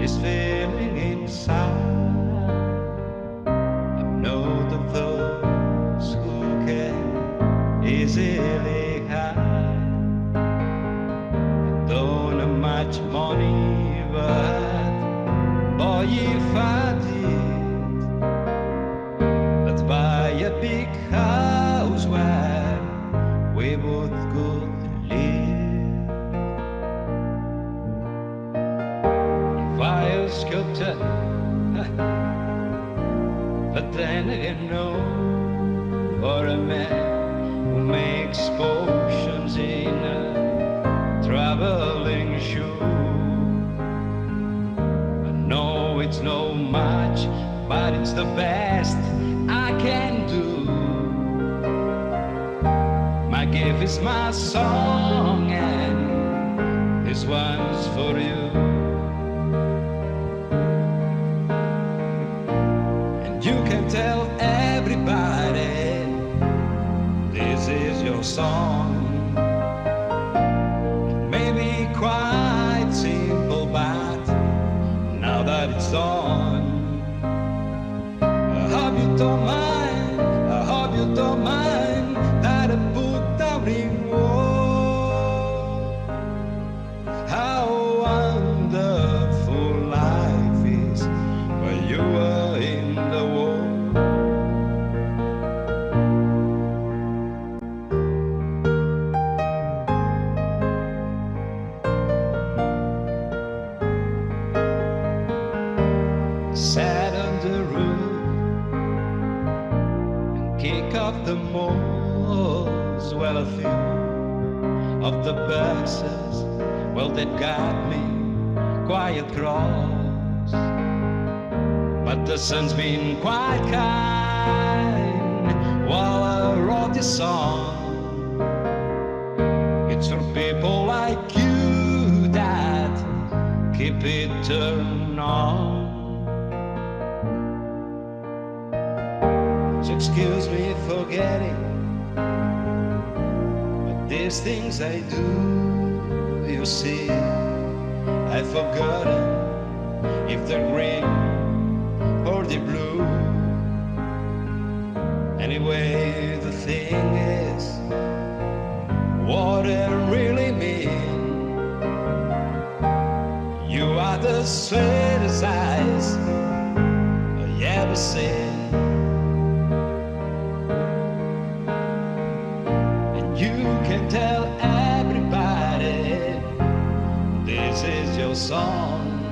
this feeling inside. I'm not of those who can easily hide. I don't have much money, but boy, if I did, I'd buy a big house where we both could live. If I a sculptor, but then again no, or a man who makes potions in a traveling shoe. I know it's no much, but it's the best I can do. My gift is my song, and this one's for you. And you can tell everybody this is your song. It may be quite simple, but now that it's on, I hope you don't mind, I hope you don't mind that I put down in words how wonderful life is when you are in the world. Sat on the roof and kick off the moles. Well, a few of the boxes, well, that got me quite cross. But the sun's been quite kind while I wrote this song. It's for people like you that keep it turned on. So excuse me for getting, but these things I do, you see, I've forgotten if they're green or they're blue. Anyway, the thing is, what I really mean, you are the sweetest eyes I ever seen. You can tell everybody this is your song.